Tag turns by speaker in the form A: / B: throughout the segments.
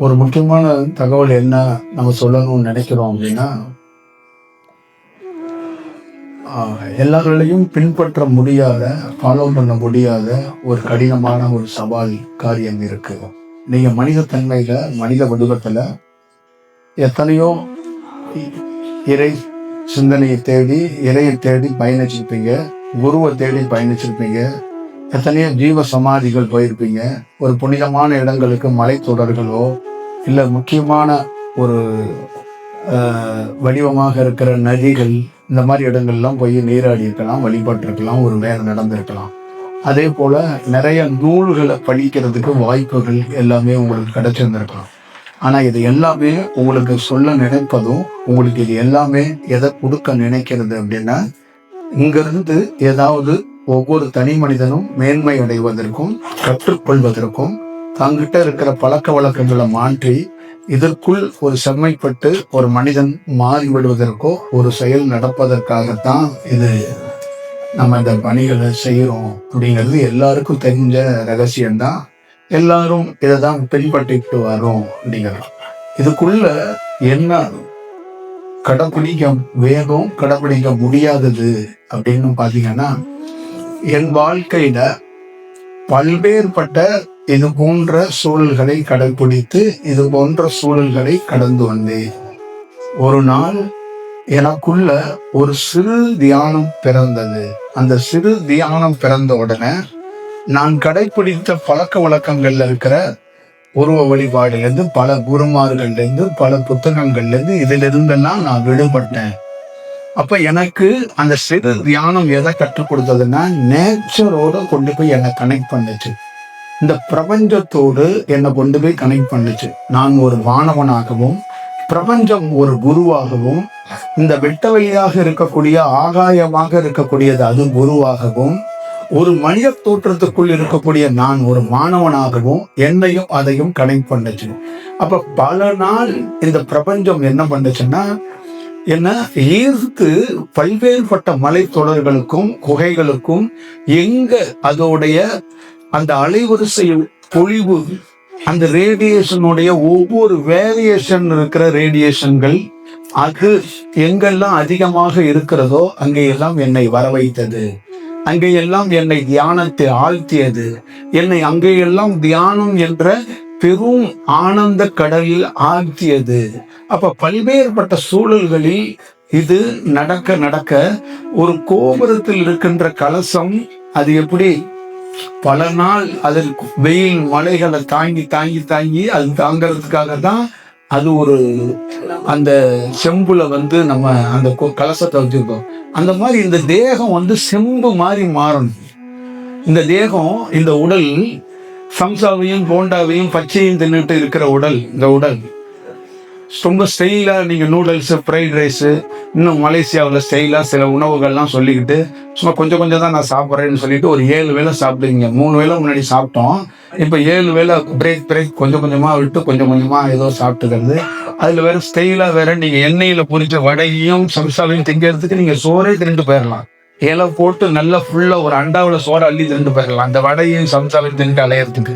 A: ஒரு முக்கியமான தகவல் என்ன நம்ம சொல்லணும்னு நினைக்கிறோம் அப்படின்னா, எல்லாராலையும் பின்பற்ற முடியாத, ஃபாலோ பண்ண முடியாத ஒரு கடினமான ஒரு சவால் காரியம் இருக்கு. நீங்க மனித தன்மையில, மனித வடிவத்துல எத்தனையோ இறை சிந்தனையை தேடி, இறையை தேடி பயணிச்சிருப்பீங்க, குருவை தேடி பயணிச்சிருப்பீங்க, எத்தனையோ ஜீவ சமாதிகள் போயிருப்பீங்க, ஒரு புனிதமான இடங்களுக்கு மலை தொடர்களோ இல்லை முக்கியமான ஒரு வடிவமாக இருக்கிற நதிகள், இந்த மாதிரி இடங்கள்லாம் போய் நீராடி இருக்கலாம், வழிபட்டிருக்கலாம், ஒரு வேலை நடந்திருக்கலாம். அதே போல நிறைய நூல்களை படிக்கிறதுக்கு வாய்ப்புகள் எல்லாமே உங்களுக்கு கிடைச்சிருந்திருக்கலாம். ஆனா இது எல்லாமே உங்களுக்கு சொல்ல நினைப்பதும், உங்களுக்கு இது எல்லாமே எதை கொடுக்க நினைக்கிறது அப்படின்னா, இங்கிருந்து ஏதாவது ஒவ்வொரு தனி மனிதனும் மேன்மை அடைவதற்கும், கற்றுக்கொள்வதற்கும், தங்கிட்ட இருக்கிற பழக்க வழக்கங்களை மாற்றி இதற்குள் ஒரு செம்மைப்பட்டு ஒரு மனிதன் மாறிவிடுவதற்கோ ஒரு செயல் நடப்பதற்காகத்தான் இது நம்ம இந்த பணிகளை செய்யறோம் அப்படிங்கிறது எல்லாருக்கும் தெரிஞ்ச ரகசியம்தான். எல்லாரும் இதை தான் பின்பற்றிட்டு வரோம் அப்படிங்கிறோம். இதுக்குள்ள என்ன கடைப்பிடிக்க வேகம், கடைப்பிடிக்க முடியாதது அப்படின்னு பாத்தீங்கன்னா, என் வாழ்க்கையில பல்வேறுபட்ட இது போன்ற சூழல்களை கடைபிடித்து இது போன்ற சூழல்களை கடந்து வந்தேன். ஒரு நாள் எனக்குள்ள ஒரு சிறு தியானம் பிறந்தது. அந்த சிறு தியானம் பிறந்த உடனே நான் கடைபிடித்த பழக்க வழக்கங்கள்ல இருக்கிற உருவ வழிபாடுலேருந்து, பல குருமார்கள்லேருந்து, பல புத்தகங்கள்லேருந்து, இதுல இருந்தெல்லாம் நான் விடுபட்டேன். அப்ப எனக்கு அந்த சிறு தியானம் எதை கற்றுக் கொடுத்ததுன்னா, நேச்சரோட கொண்டு போய் என்னை கனெக்ட் பண்ணுச்சு. இந்த பிரபஞ்சத்தோடு என்னை கொண்டு போய் கனெக்ட் பண்ணுச்சு. நான் ஒரு மாணவனாகவும், பிரபஞ்சம் ஒரு குருவாகவும், இந்த வெட்ட வழியாக இருக்கக்கூடிய ஆகாயமாக இருக்கக்கூடியது அது குருவாகவும், ஒரு மனித தோற்றத்துக்குள் இருக்கக்கூடிய நான் ஒரு மாணவனாகவும் என்னையும் அதையும் கனெக்ட் பண்ணுச்சு. அப்ப பல நாள் இந்த பிரபஞ்சம் என்ன பண்ணுச்சுன்னா, என்ன ஈர்த்து பல்வேறுபட்ட மலை தொடர்களுக்கும் குகைகளுக்கும் எங்க அதோடைய அந்த அலைவரிசை பொழிவு, அந்த ரேடியேஷனுடைய ஒவ்வொரு வேரியேஷன் இருக்கிற ரேடியேஷன்கள் அது எங்கெல்லாம் அதிகமாக இருக்கிறதோ அங்கெல்லாம் என்னை வர வைத்தது. அங்கெல்லாம் என்னை தியானத்தை ஆழ்த்தியது. என்னை அங்கெல்லாம் தியானம் என்ற பெரும் ஆனந்த கடலில் ஆழ்த்தியது. அப்ப பல்வேறுபட்ட சூழல்களில் இது நடக்க நடக்க ஒரு கோபுரத்தில் இருக்கின்ற கலசம் அது எப்படி பல நாள் அதில் வெயில் மலைகளை தாங்கி தாங்கி தாங்கி அது தாங்கிறதுக்காக தான் அது ஒரு அந்த செம்புல நம்ம அந்த கலசத்தை வச்சிருக்கோம். அந்த மாதிரி இந்த தேகம் செம்பு மாதிரி மாறணும். இந்த தேகம், இந்த உடல் சம்சாவையும் போண்டாவையும் பச்சையும் தின்னுட்டு இருக்கிற உடல், இந்த உடல் ரொம்ப ஸ்டைலா நீங்க நூடுல்ஸ், ஃப்ரைட் ரைஸ், இன்னும் மலேசியாவில் ஸ்டைலா சில உணவுகள்லாம் சொல்லிக்கிட்டு சும்மா கொஞ்சம் கொஞ்சம் தான் நான் சாப்பிட்றேன்னு சொல்லிட்டு ஒரு 7 வேளை சாப்பிடுவீங்க. 3 வேளை முன்னாடி சாப்பிட்டோம், இப்போ 7 வேளை பிரேக் கொஞ்சம் கொஞ்சமா விட்டு கொஞ்சம் கொஞ்சமா ஏதோ சாப்பிட்டுக்கிறது. அதுல வேற ஸ்டைலா வேற நீங்க எண்ணெயில பொரிச்ச வடையும் சம்சாவையும் திங்கிறதுக்கு நீங்க சோறே தின்னுட்டு போயிடலாம். இலை போட்டு நல்லா ஃபுல்லா ஒரு அண்டாவில் சோறை அள்ளி தின்னுட்டு போயிடலாம் அந்த வடையும் சம்சாவையும் தின்னுட்டு அலையறதுக்கு.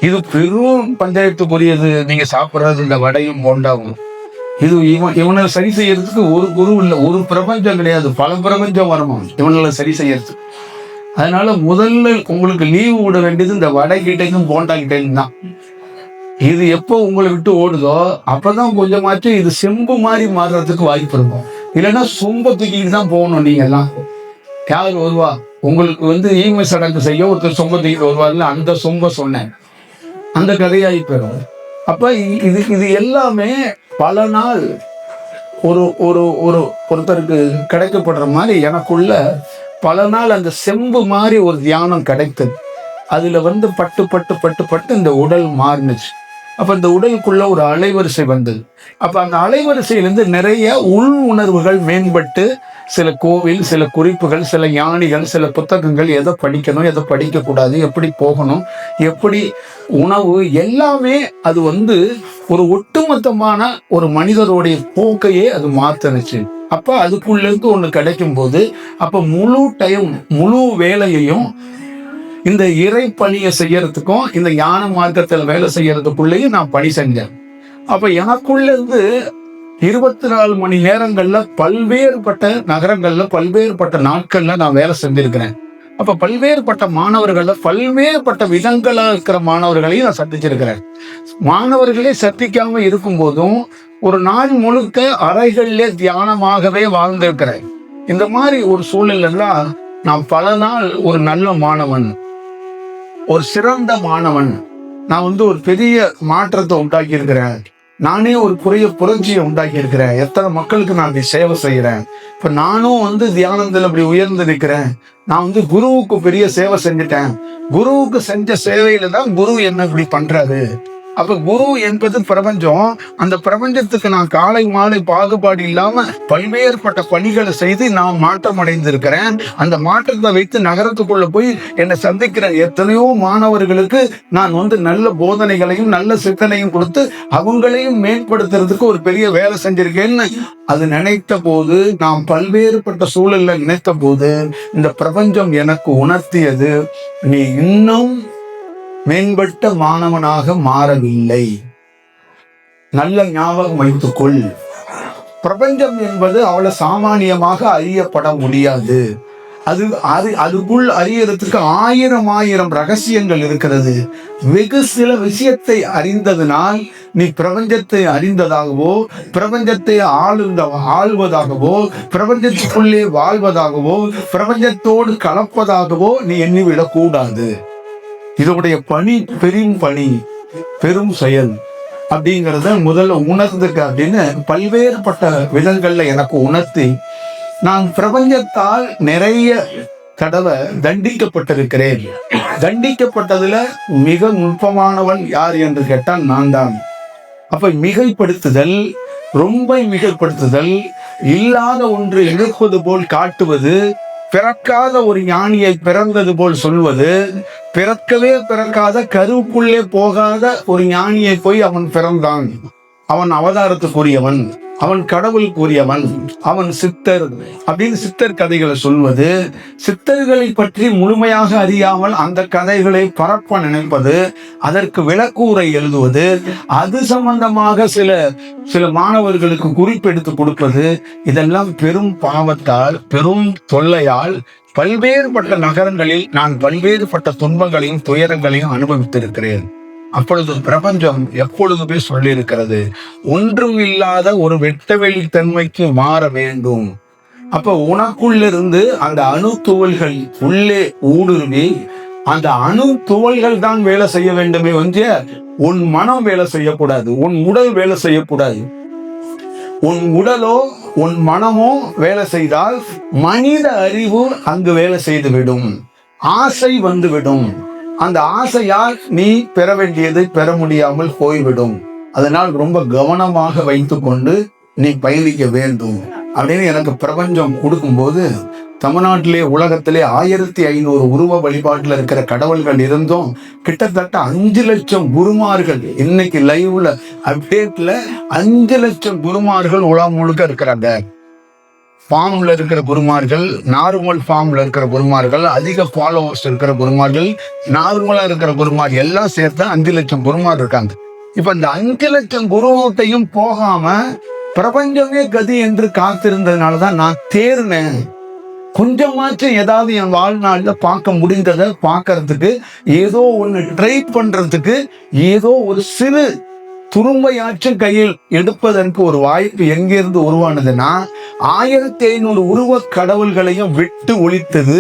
A: இது பெரும் பஞ்சாயத்துக்குரியது. நீங்க சாப்பிட்றது இந்த வடையும் போண்டாவும். இது இவனை சரி செய்யறதுக்கு ஒரு குரு இல்லை, ஒரு பிரபஞ்சம் கிடையாது, பல பிரபஞ்சம் வரணும் இவனை சரி செய்யறதுக்கு. அதனால முதல்ல உங்களுக்கு லீவு விட வேண்டியது இந்த வடை கிட்டையும் போண்டா கிட்டையும் தான். இது எப்போ உங்களை விட்டு ஓடுதோ அப்பதான் கொஞ்சமாச்சும் இது செம்பு மாதிரி மாறுறதுக்கு வாய்ப்பு இருக்கும். இல்லைன்னா சொம்ப தூக்கிட்டு தான் போகணும். நீங்க எல்லாம் யார் வருவா உங்களுக்கு ஈமை சடங்கு செய்ய ஒருத்தர் சொம்ப தூக்கிட்டு வருவார்ல, அந்த சொம்ப சொன்னேன், அந்த கதையாகி போயிடும். அப்ப இது எல்லாமே பல நாள் ஒருத்தருக்கு கிடைக்கப்படுற மாதிரி எனக்குள்ள பல நாள் அந்த செம்பு மாதிரி ஒரு தியானம் கிடைத்தது. அதுல பட்டு பட்டு பட்டு பட்டு இந்த உடல் மாறினுச்சு. அப்ப இந்த உடலுக்குள்ள ஒரு அலைவரிசை வந்தது. அப்ப அந்த அலைவரிசையிலிருந்து நிறைய உள் உணர்வுகள் மேம்பட்டு சில கோவில், சில குறிப்புகள், சில ஞானிகள், சில புத்தகங்கள், எதை படிக்கணும், எதை படிக்க கூடாது, எப்படி போகணும், எப்படி உணவு, எல்லாமே அது ஒரு ஒட்டுமொத்தமான ஒரு மனிதருடைய போக்கையே அது மாத்தனுச்சு. அப்ப அதுக்குள்ள இருந்து ஒண்ணு கிடைக்கும் போது அப்ப முழு வேலையையும் இந்த இறை பணியை செய்யறதுக்கும் இந்த ஞான மார்க்கத்தில் வேலை செய்யறதுக்குள்ளேயும் நான் பணி செஞ்சேன். அப்ப எனக்குள்ள இருந்து 24 மணி நேரங்கள்ல பல்வேறுபட்ட நகரங்கள்ல பல்வேறுபட்ட நாட்கள்ல நான் வேலை செஞ்சிருக்கிறேன். அப்ப பல்வேறுபட்ட மாணவர்கள்ல பல்வேறுபட்ட விதங்களா இருக்கிற மாணவர்களையும் நான் சந்திச்சிருக்கிறேன். மாணவர்களே சந்திக்காம இருக்கும் போதும் ஒரு நாள் முழுக்க அறைகளிலே தியானமாகவே வாழ்ந்திருக்கிறேன். இந்த மாதிரி ஒரு சூழ்நிலைலாம் நான் பல நாள் ஒரு நல்ல மாணவன், ஒரு சிறந்த மாணவன், நான் ஒரு பெரிய மாற்றத்தை உண்டாக்கி இருக்கிறேன், நானே ஒரு புரட்சியை உண்டாக்கி இருக்கிறேன், எத்தனை மக்களுக்கு நான் இப்படி சேவை செய்யறேன், இப்ப நானும் தியானத்தில் அப்படி உயர்ந்து நிற்கிறேன், நான் குருவுக்கு பெரிய சேவை செஞ்சுட்டேன், குருவுக்கு செஞ்ச சேவையில தான் குரு என்ன இப்படி பண்றாரு. அப்ப குரு என்பது பிரபஞ்சம். அந்த பிரபஞ்சத்துக்கு நான் காலை மாலை பாகுபாடு இல்லாம பல்வேறுபட்ட பணிகளை செய்து நான் மாற்றம் அடைந்திருக்கிறேன். அந்த மாற்றத்தை வைத்து நகரத்துக்குள்ள போய் என்னை சந்திக்கிற எத்தனையோ மாணவர்களுக்கு நான் நல்ல போதனைகளையும் நல்ல சிந்தனையும் கொடுத்து அவங்களையும் மேம்படுத்துறதுக்கு ஒரு பெரிய வேலை செஞ்சிருக்கேன்னு அது நினைத்த போது, நாம் பல்வேறுபட்ட சூழல்ல நினைத்த போது இந்த பிரபஞ்சம் எனக்கு உணர்த்தியது, நீ இன்னும் மேம்பட்ட மாணவனாக மாறவில்லை. நல்ல ஞாபகம் வைத்துக்கொள். பிரபஞ்சம் என்பது அவ்வளவு சாமானியமாக அறியப்பட முடியாது. அதுக்குள் அறியறதுக்கு ஆயிரம் ரகசியங்கள் இருக்கிறது. வெகு சில விஷயத்தை அறிந்ததனால் நீ பிரபஞ்சத்தை அறிந்ததாகவோ, பிரபஞ்சத்தை ஆள்வதாகவோ, பிரபஞ்சத்துக்குள்ளே வாழ்வதாகவோ, பிரபஞ்சத்தோடு கலப்பதாகவோ நீ எண்ணிவிடக்கூடாது. இதனுடைய பணி பெரும் செயல் அப்படிங்கிறத முதல்ல உணர்ந்துக்க அப்படின்னு பல்வேறுபட்ட விதங்கள்ல எனக்கு உணர்த்தி, நான் பிரபஞ்சத்தால் நிறைய தடவை தண்டிக்கப்பட்டிருக்கிறேன். தண்டிக்கப்பட்டதுல மிக நுட்பமானவன் யார் என்று கேட்டால் நான் தான். அப்ப மிகைப்படுத்துதல், ரொம்ப மிகைப்படுத்துதல், இல்லாத ஒன்று எழுப்பது போல் காட்டுவது, பிறக்காத ஒரு ஞானியை பிறந்தது போல் சொல்வது, பிறக்காத கருவுக்குள்ளே போகாத ஒரு ஞானியை போய் அவன் பிறந்தான், அவன் அவதாரத்துக்குரியவன், அவன் கடவுளுக்குரியவன், அவன் சித்தர் அப்படின்னு சித்தர் கதைகளை சொல்வது, சித்தர்களை பற்றி முழுமையாக அறியாமல் அந்த கதைகளை பரப்ப நினைப்பது, அதற்கு விளக்கூரை எழுதுவது, அது சம்பந்தமாக சில மாணவர்களுக்கு குறிப்பெடுத்து கொடுப்பது, இதெல்லாம் பெரும் பாவத்தால் பெரும் தொல்லையால் பல்வேறுபட்ட நகரங்களில் நான் பல்வேறுபட்ட துன்பங்களையும் துயரங்களையும் அனுபவித்திருக்கிறேன். அப்பொழுது பிரபஞ்சம் எப்பொழுதுமே சொல்லியிருக்கிறது, ஒன்றும் இல்லாத ஒரு வெட்டவெளி தன்மைக்கு மாற வேண்டும். அப்ப உனக்குள்ளிருந்து அந்த அணு துகள்கள் உள்ளே ஊடுருவி அந்த அணு துகள்கள் தான் வேலை செய்ய வேண்டுமே ஒழிய உன் மனம் வேலை செய்யக்கூடாது, உன் உடல் வேலை செய்யக்கூடாது. உன் உடலோ உன் மனமோ வேலை செய்தால் மனித அறிவு அங்கு வேலை செய்துவிடும், ஆசை வந்துவிடும். அந்த ஆசையால் நீ பெற வேண்டியதை பெற முடியாமல் போய்விடும். அதனால் ரொம்ப கவனமாக வைத்துக்கொண்டு நீ பயணிக்க வேண்டும் அப்படின்னு எனக்கு பிரபஞ்சம் கொடுக்கும்போது, தமிழ்நாட்டிலே உலகத்திலே 1500 உருவ வழிபாட்டில் இருக்கிற கடவுள்கள் இருந்தும் கிட்டத்தட்ட 5 லட்சம் குருமார்கள் இன்னைக்கு லைவ்ல அப்டேட்ல 5 லட்சம் குருமார்கள் உலகம் முழுக்க இருக்கிறாங்க. ஃபார்ம்ல இருக்கிற குருமார்கள், நார்மல் ஃபார்ம்ல இருக்கிற குருமார்கள், அதிக ஃபாலோவர்ஸ் இருக்கிற குருமார்கள், நார்மலா இருக்கிற குருமார்கள் எல்லாம் சேர்த்து 5 லட்சம் குருமார் இருக்காங்க. இப்ப இந்த 5 லட்சம் குருவத்தையும் போகாம பிரபஞ்சமே கதி என்று காத்திருந்ததுனாலதான் நான் தேர்னேன். கொஞ்சமாச்சும் ஏதாவது என் வாழ்நாள்ல பார்க்க முடிந்ததை பார்க்கறதுக்கு, ஏதோ ஒண்ணு ட்ரை பண்றதுக்கு, ஏதோ ஒரு சிறு துரும்பையாச்சும் கையில் எடுப்பதற்கு ஒரு வாய்ப்பு எங்கிருந்து உருவானதுன்னா, 1500 உருவ கடவுள்களையும் விட்டு ஒழித்தது,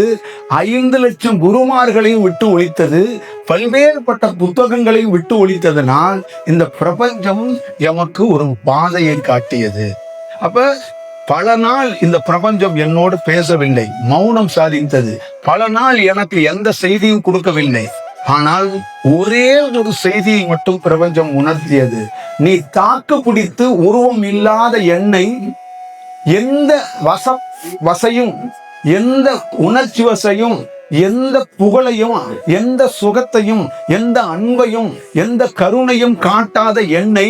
A: 5 லட்சம் குருமார்களையும் விட்டு ஒழித்தது, பல்வேறுபட்ட புத்தகங்களையும் விட்டு ஒழித்ததனால் இந்த பிரபஞ்சம் எமக்கு ஒரு பாதையை காட்டியது. அப்ப பல நாள் இந்த பிரபஞ்சம் என்னோடு பேசவில்லை, மௌனம் சாதித்தது. பல நாள் எனக்கு எந்த செய்தியும் கொடுக்கவில்லை. ஆனால் ஒரே ஒரு செய்தியை மட்டும் பிரபஞ்சம் உணர்த்தியது, நீ தாக்கு பிடித்து உருவம் இல்லாத என்னை எந்த வசையும், எந்த உணர்ச்சி வசையும், எந்த புகழையும், எந்த சுகத்தையும், எந்த அன்பையும், எந்த கருணையும் காட்டாத என்னை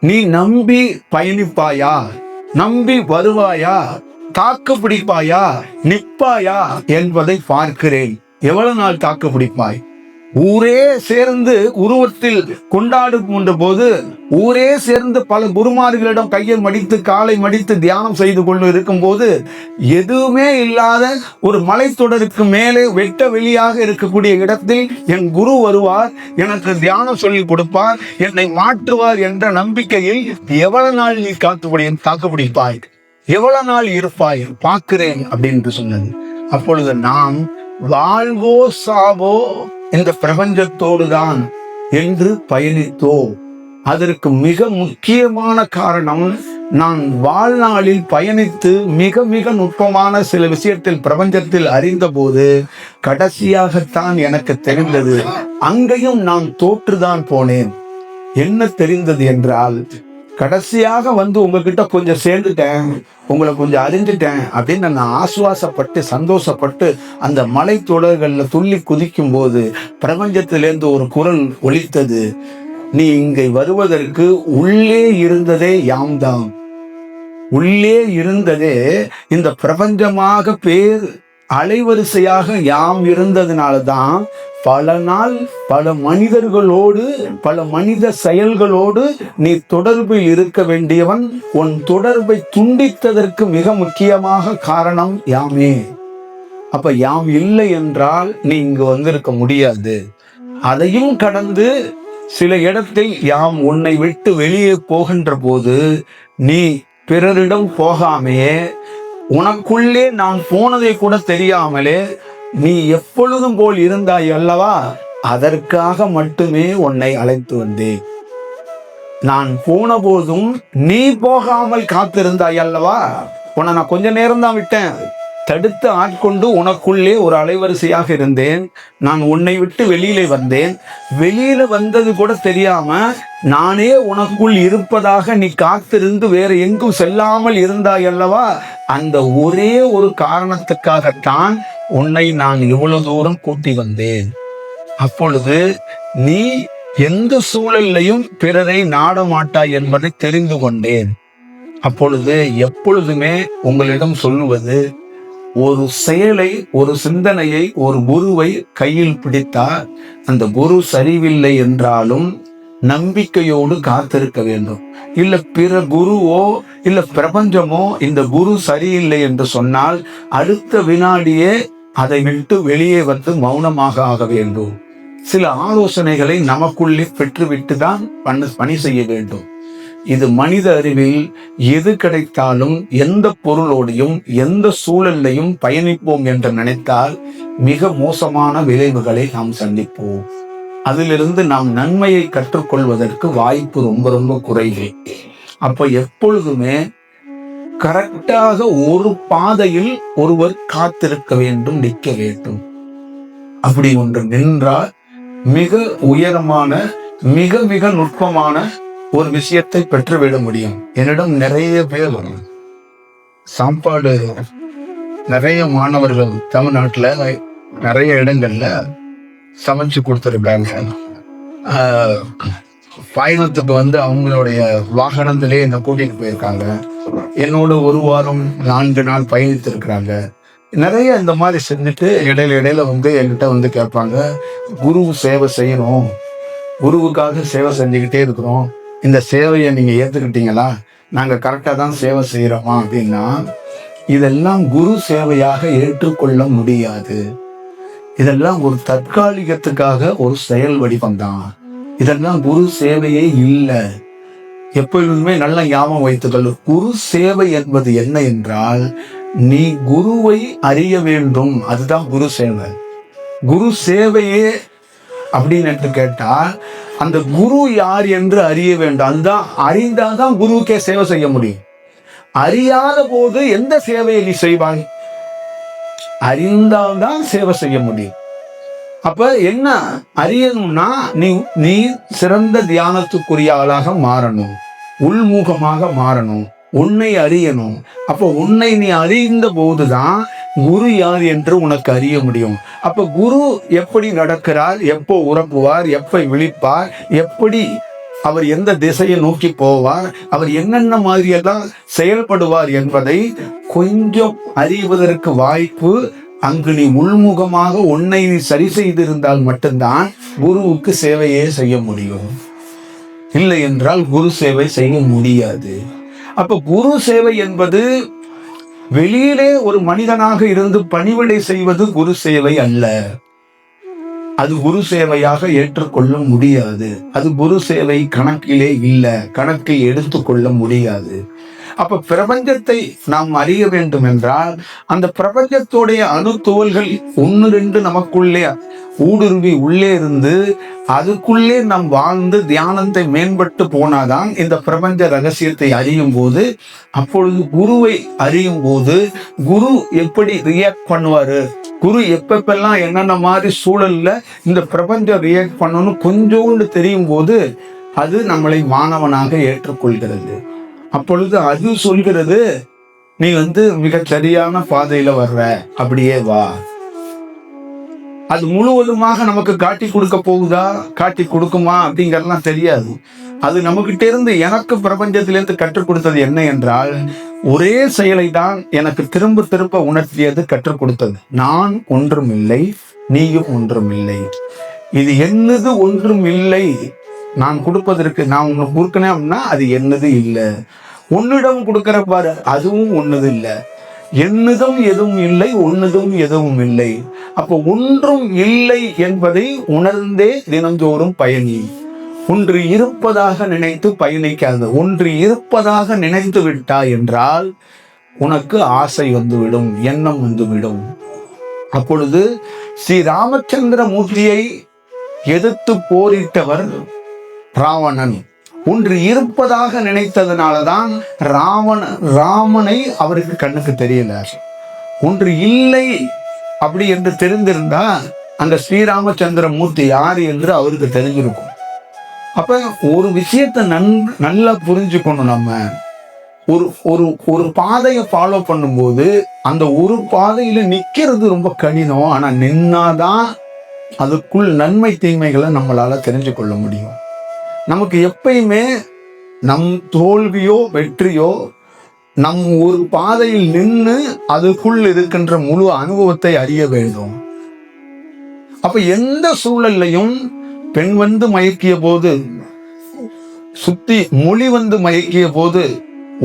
A: நீ நம்பி பயணிப்பாயா, நம்பி வருவாயா, தாக்கு பிடிப்பாயா, நிற்பாயா என்பதை பார்க்கிறேன். எவ்வளவு நாள் தாக்கு பிடிப்பாய்? ஊரே சேர்ந்து உருவத்தில் கொண்டாடுகின்ற போது ஊரே சேர்ந்து பல குருமார்களிடம் கையை மடித்து காலை மடித்து தியானம் செய்து கொண்டு இருக்கும் போது எதுவுமே இல்லாத ஒரு மலைத்தொடருக்கு மேலே வெட்ட வெளியாக இருக்கக்கூடிய இடத்தில் என் குரு வருவார், எனக்கு தியானம் சொல்லி கொடுப்பார், என்னை மாற்றுவார் என்ற நம்பிக்கையில் எவ்வளவு நாள் நீ தாக்குப்பிடிப்பாய், எவ்வளவு நாள் இருப்பாய், பார்க்கிறேன் அப்படின்னு சொன்னது. அப்பொழுது நாம் வாழ்வோ சாவோ இந்த பிரபஞ்சத்தோடு தான் என்று பயணித்தோம். அதற்கு மிக முக்கியமான காரணம், நான் வாழ்நாளில் பயணித்து மிக மிக நுட்பமான சில விஷயத்தில் பிரபஞ்சத்தில் அறிந்த போது கடைசியாகத்தான் எனக்கு தெரிந்தது, அங்கேயும் நான் தோற்றுதான் போனேன். என்ன தெரிந்தது என்றால், கடைசியாக வந்து உங்ககிட்ட கொஞ்சம் சேர்ந்துட்டேன், உங்களை கொஞ்சம் அறிஞ்சிட்டேன் அப்படின்னு நான் ஆசுவாசப்பட்டு சந்தோஷப்பட்டு அந்த மலை தொடர்களில் துள்ளி குதிக்கும் போது பிரபஞ்சத்திலேருந்து ஒரு குரல் ஒலித்தது, நீ இங்கே வருவதற்கு உள்ளே இருந்ததே யாம்தான். உள்ளே இருந்ததே இந்த பிரபஞ்சமாக அலைவரிசையாக யாம் இருந்ததுனாலதான் பல நாள் பல மனிதர்களோடு பல மனித செயல்களோடு நீ தொடர்பில் இருக்க வேண்டியவன். உன் தொடர்பை துண்டித்ததற்கு மிக முக்கியமாக காரணம் யாமே. அப்ப யாம் இல்லை என்றால் நீ இங்கு வந்திருக்க முடியாது. அதையும் கடந்து சில இடத்தில் யாம் உன்னை விட்டு வெளியே போகின்ற போது நீ பிறரிடம் போகாமே, உனக்குள்ளே நான் போனதை கூட தெரியாமலே நீ எப்பொழுதும் போல் இருந்தாய் அல்லவா, அதற்காக மட்டுமே உன்னை அழைத்து வந்தேன். நான் போன போதும் நீ போகாமல் காத்திருந்தாய் அல்லவா, உன்னை நான் கொஞ்ச நேரம் தான் விட்டேன், தடுத்து ஆட்கொண்டு உனக்குள்ளே ஒரு அலைவரிசையாக இருந்தேன். நான் உன்னை விட்டு வெளியிலே வந்தேன். வெளியில வந்தது கூட தெரியாம நானே உனக்குள் இருப்பதாக நீ காத்திருந்து வேற எங்கும் செல்லாமல் இருந்தாய் அல்லவா, அந்த ஒரே ஒரு காரணத்துக்காகத்தான் உன்னை நான் இவ்வளவு தூரம் கூட்டி வந்தேன். அப்பொழுது நீ எந்த சூழலையும் பிறரை நாட மாட்டாய் என்பதை தெரிந்து கொண்டேன். அப்பொழுது எப்பொழுதுமே உங்களிடம் சொல்லுவது, ஒரு செயலை ஒரு சிந்தனையை ஒரு குருவை கையில் பிடித்தால் அந்த குரு சரிவில்லை என்றாலும் நம்பிக்கையோடு காத்திருக்க வேண்டும். இல்ல பிற குருவோ இல்ல பிரபஞ்சமோ இந்த குரு சரியில்லை என்று சொன்னால் அடுத்த வினாடியே அதை விட்டு வெளியே வந்து மௌனமாக ஆக வேண்டும். சில ஆலோசனைகளை நமக்குள்ளே பெற்றுவிட்டு தான் பணி செய்ய வேண்டும். இது மனித அறிவில் எது கிடைத்தாலும் எந்த பொருளோடையும் எந்த சூழலையும் பயணிப்போம் என்று நினைத்தால் மிக மோசமான விளைவுகளை நாம் சந்திப்போம். அதிலிருந்து நாம் நன்மையை கற்றுக்கொள்வதற்கு வாய்ப்பு ரொம்ப ரொம்ப குறைவு. அப்ப எப்பொழுதுமே கரெக்டாக ஒரு பாதையில் ஒருவர் காத்திருக்க வேண்டும், நிற்க வேண்டும். அப்படி ஒன்று நின்றால் மிக உயரமான மிக மிக நுட்பமான ஒரு விஷயத்தை பெற்றுவிட முடியும். என்னிடம் நிறைய பேர் சாப்பாடு, நிறைய மாணவர்கள் தமிழ்நாட்டுல நிறைய இடங்கள்ல சமைச்சு கொடுத்துருக்காங்க. பயணத்துக்கு வந்து அவங்களுடைய வாகனத்திலே என்னை கூட்டிட்டு போயிருக்காங்க. என்னோட ஒரு வாரம் 4 நாள் பயணித்திருக்கிறாங்க. நிறைய இந்த மாதிரி செஞ்சுட்டு இடையில வந்து என்கிட்ட வந்து கேட்பாங்க, குரு சேவை செய்யணும், குருவுக்காக சேவை செஞ்சுக்கிட்டே இருக்கிறோம், இந்த சேவையை நீங்க ஏத்துக்கிட்டீங்களா, நாங்க கரெக்டா தான் சேவை செய்யறோமா அப்படின்னா, இதெல்லாம் குரு சேவையாக ஏற்றுக்கொள்ள முடியாது. இதெல்லாம் ஒரு தற்காலிகத்துக்காக ஒரு செயல் வடிவம் தான். இதெல்லாம் குரு சேவையே இல்லை. எப்பொழுதுமே நல்ல ஞாபகம் வைத்துக்கொள். குரு சேவை என்பது என்ன என்றால், நீ குருவை அறிய வேண்டும், அதுதான் குரு சேவை. குரு சேவையே அப்படின்னு கேட்டா அந்த குரு யார் என்று அறிய வேண்டும். அதுதான், அறிந்தாதான் குருவுக்கே சேவை செய்ய முடியும். அறியாத போது எந்த சேவையை நீ செய்வாய்? அறிந்தால்தான் சேவை செய்ய முடியும். அப்ப என்ன அறியணும்னா நீ சிறந்த தியானத்துக்குரிய ஆளாக மாறணும், உள்முகமாக மாறணும், உன்னை அறியணும். அப்ப உன்னை நீ அறிந்த போதுதான் குரு யார் என்று உனக்கு அறிய முடியும். அப்ப குரு எப்படி நடக்கிறார், எப்போ உறங்குவார், எப்ப விழிப்பார், எப்படி அவர் எந்த திசையை நோக்கி போவார், அவர் என்னென்ன மாதிரி எல்லாம் செயல்படுவார் என்பதை கொஞ்சம் அறிவதற்கு வாய்ப்பு அங்கு நீ உள்முகமாக உன்னை நீ சரி செய்திருந்தால் மட்டும்தான் குருவுக்கு சேவையே செய்ய முடியும். இல்லை என்றால் குரு சேவை செய்ய முடியாது. அப்ப குரு சேவை என்பது வெளியிலே ஒரு மனிதனாக இருந்து பணிவிடை செய்வது குரு சேவை அல்ல. அது குரு சேவையாக ஏற்றுக்கொள்ள முடியாது. அது குரு சேவை கணக்கிலே இல்லை, கணக்கில் எடுத்துக்கொள்ள முடியாது. அப்ப பிரபஞ்சத்தை நாம் அறிய வேண்டும் என்றால் அந்த பிரபஞ்சத்துடைய அணுத்துவல்கள் 1-2 நமக்குள்ளே ஊடுருவி உள்ளே இருந்து அதுக்குள்ளே நாம் வாழ்ந்து தியானத்தை மேம்பட்டு போனாதான் இந்த பிரபஞ்ச ரகசியத்தை அறியும் போது, அப்பொழுது குருவை அறியும் போது குரு எப்படி ரியாக்ட் பண்ணுவாரு, குரு எப்பெல்லாம் என்னென்ன மாதிரி சூழல்ல இந்த பிரபஞ்சம் ரியாக்ட் பண்ணணும் கொஞ்சோண்டு தெரியும் போது அது நம்மளை மாணவனாக ஏற்றுக்கொள்கிறது. அப்பொழுது அது சொல்கிறது, நீ மிகச் சரியான பாதையில வர்ற, அப்படியே வா. அது முழுவதுமாக நமக்கு காட்டி கொடுக்க போகுதா, காட்டி கொடுக்குமா அப்படிங்கறதெல்லாம் தெரியாது. அது நம்மகிட்ட இருந்து எனக்கு பிரபஞ்சத்திலிருந்து கற்றுக் கொடுத்தது என்ன என்றால், ஒரே செயலை தான் எனக்கு திரும்ப திரும்ப உணர்த்தியது, கற்றுக் கொடுத்தது. நான் ஒன்றும் இல்லை, நீயும் ஒன்றும் இல்லை, இது என்னது ஒன்றும் இல்லை. நான் கொடுப்பதற்கு நான் உனக்கு கொடுக்கணும் அப்படின்னா அது என்னது இல்லை. உன்னிடம் கொடுக்கிற பாரு, அதுவும் ஒன்னது இல்லை. என்னதும் எதுவும் இல்லை, ஒன்னதும் எதுவும் இல்லை. அப்போ ஒன்றும் இல்லை என்பதை உணர்ந்தே தினந்தோறும் பயணி. ஒன்று இருப்பதாக நினைத்து பயணிக்காது. ஒன்று இருப்பதாக நினைத்து விட்டாய் என்றால் உனக்கு ஆசை வந்துவிடும், எண்ணம் வந்துவிடும். அப்பொழுது ஸ்ரீ ராமச்சந்திர மூர்த்தியை எதிர்த்து போரிட்டவர் ராவணன். ஒன்று இருப்பதாக நினைத்ததுனாலதான் ராமனை அவருக்கு கண்ணுக்கு தெரியல. ஒன்று இல்லை அப்படி என்று தெரிந்திருந்தா அந்த ஸ்ரீராமச்சந்திர மூர்த்தி யார் என்று அவருக்கு தெரிஞ்சிருக்கும். அப்ப ஒரு விஷயத்தை நல்லா புரிஞ்சுக்கணும். நம்ம ஒரு பாதையை ஃபாலோ பண்ணும்போது அந்த ஒரு பாதையில நிக்கிறது ரொம்ப கடினம். ஆனா நின்னாதான் அதுக்குள் நன்மை தீமைகளை நம்மளால தெரிஞ்சு கொள்ள முடியும். நமக்கு எப்பயுமே நம் தோல்வியோ வெற்றியோ நம் ஒரு பாதையில் நின்று அதுக்குள் இருக்கின்ற முழு அனுபவத்தை அறிய வேண்டும். அப்ப எந்த சூழல்லையும் பெண் மயக்கிய போது, சுத்தி மொழி மயக்கிய போது,